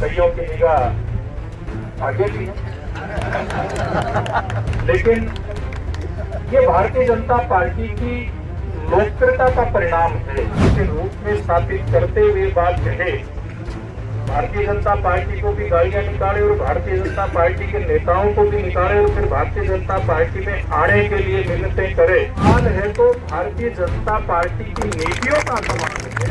कईयों की निगाह आगे भी है, लेकिन ये भारतीय जनता पार्टी की लोकप्रियता का परिणाम है। इसे रूप में स्थापित करते हुए बात कहे, भारतीय जनता पार्टी को भी गालियां निकाले और भारतीय जनता पार्टी के नेताओं को भी निकाले और फिर भारतीय जनता पार्टी में आने के लिए मिन्नतें करे। हाल है तो भारतीय जनता पार्टी की नीतियों का कमाल है,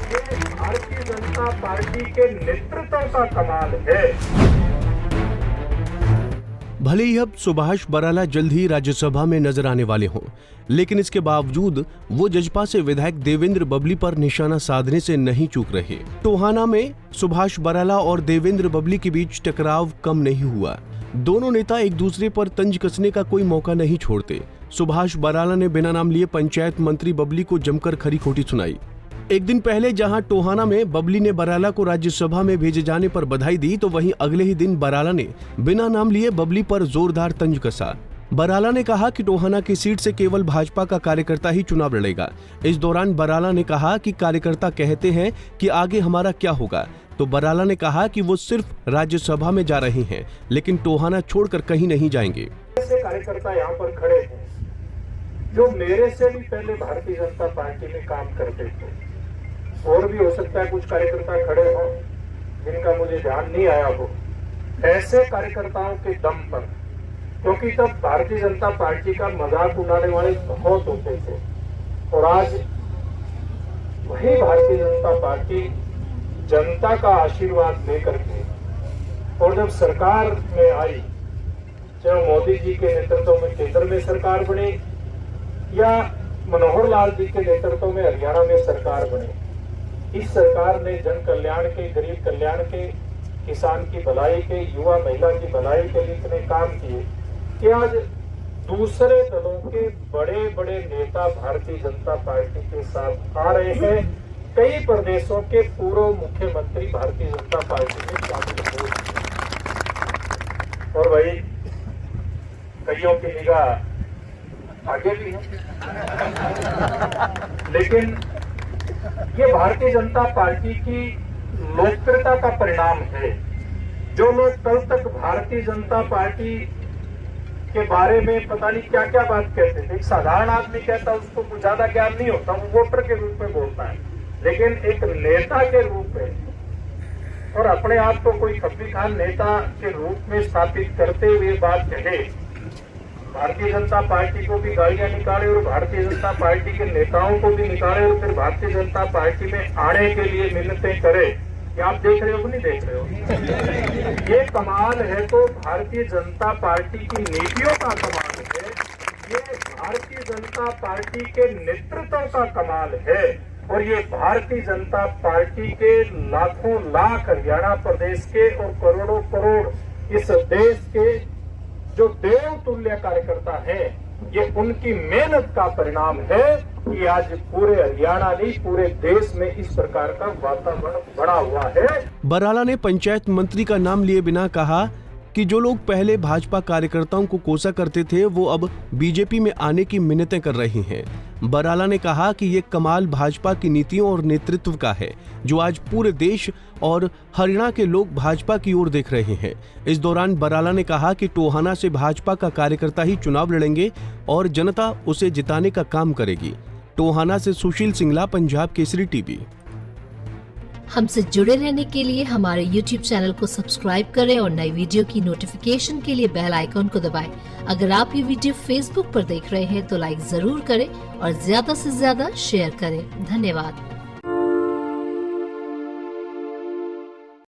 ये भारतीय जनता पार्टी के नेतृत्व का कमाल है। भले ही अब सुभाष बराला जल्द ही राज्यसभा में नजर आने वाले हों, लेकिन इसके बावजूद वो जजपा से विधायक देवेंद्र बबली पर निशाना साधने से नहीं चूक रहे। टोहाना में सुभाष बराला और देवेंद्र बबली के बीच टकराव कम नहीं हुआ। दोनों नेता एक दूसरे पर तंज कसने का कोई मौका नहीं छोड़ते। सुभाष बराला ने बिना नाम लिए पंचायत मंत्री बबली को जमकर खरी खोटी सुनाई। एक दिन पहले जहां टोहाना में बबली ने बराला को राज्यसभा में भेजे जाने पर बधाई दी, तो वहीं अगले ही दिन बराला ने बिना नाम लिए बबली पर जोरदार तंज कसा। बराला ने कहा कि टोहाना की सीट से केवल भाजपा का कार्यकर्ता ही चुनाव लड़ेगा। इस दौरान बराला ने कहा कि कार्यकर्ता कहते हैं कि आगे हमारा क्या होगा, तो बराला ने कहा कि वो सिर्फ राज्यसभा में जा रहे हैं, लेकिन टोहाना छोड़कर कहीं नहीं जाएंगे। ऐसे कार्यकर्ता यहाँ पर खड़े हैं जो मेरे से भी पहले भारतीय जनता पार्टी में काम करते थे, और भी हो सकता है कुछ कार्यकर्ता खड़े हो जिनका मुझे ध्यान नहीं आया हो। ऐसे कार्यकर्ताओं के दम पर, क्योंकि तब भारतीय जनता पार्टी का मजाक उड़ाने वाले बहुत होते थे, और आज वही भारतीय जनता पार्टी जनता का आशीर्वाद लेकर के, और जब सरकार में आई, चाहे मोदी जी के नेतृत्व में केंद्र में सरकार बनी या मनोहर लाल जी के नेतृत्व में हरियाणा में सरकार बनी, इस सरकार ने जन कल्याण के, गरीब कल्याण के, किसान की भलाई के, युवा महिला की भलाई के लिए इतने काम किए कि आज दूसरे दलों के बड़े बड़े नेता भारतीय जनता पार्टी के साथ आ रहे हैं। कई प्रदेशों के पूर्व मुख्यमंत्री भारतीय जनता पार्टी में शामिल हो, और वही कईयों की निगाह आगे भी है, लेकिन ये भारतीय जनता पार्टी की लोकप्रियता का परिणाम है। जो लोग कल तक भारतीय जनता पार्टी के बारे में पता नहीं क्या क्या बात कहते थे, एक साधारण आदमी कहता, उसको कुछ ज्यादा ज्ञान नहीं होता, वो वोटर के रूप में बोलता है, लेकिन एक नेता के रूप में और अपने आप को कोई खब्बी खान नेता के रूप में स्थापित करते हुए बात कहे, भारतीय जनता पार्टी को भी गालियां निकाले और भारतीय जनता पार्टी के नेताओं को भी निकाले और फिर भारतीय जनता पार्टी में आने के लिए मिन्नतें करे। क्या आप देख रहे हो कि नहीं देख रहे हो? ये कमाल है तो भारतीय जनता पार्टी की नीतियों का कमाल है, ये भारतीय जनता पार्टी के नेतृत्व का कमाल है, और ये भारतीय जनता पार्टी के लाखों लाख हरियाणा प्रदेश के और करोड़ों करोड़ इस देश के जो देव तुल्य कार्यकर्ता हैं, ये उनकी मेहनत का परिणाम है कि आज पूरे हरियाणा नहीं पूरे देश में इस प्रकार का वातावरण बना हुआ है। बराला ने पंचायत मंत्री का नाम लिए बिना कहा कि जो लोग पहले भाजपा कार्यकर्ताओं को कोसा करते थे, वो अब बीजेपी में आने की मिन्नतें कर रहे हैं। बराला ने कहा कि ये कमाल भाजपा की नीतियों और नेतृत्व का है, जो आज पूरे देश और हरियाणा के लोग भाजपा की ओर देख रहे हैं। इस दौरान बराला ने कहा कि टोहाना से भाजपा का कार्यकर्ता ही चुनाव लड़ेंगे और जनता उसे जिताने का काम करेगी। टोहाना से सुशील सिंगला, पंजाब केसरी टीवी। हमसे जुड़े रहने के लिए हमारे YouTube चैनल को सब्सक्राइब करें और नई वीडियो की नोटिफिकेशन के लिए बेल आइकॉन को दबाएं। अगर आप ये वीडियो Facebook पर देख रहे हैं तो लाइक जरूर करें और ज्यादा से ज्यादा शेयर करें। धन्यवाद।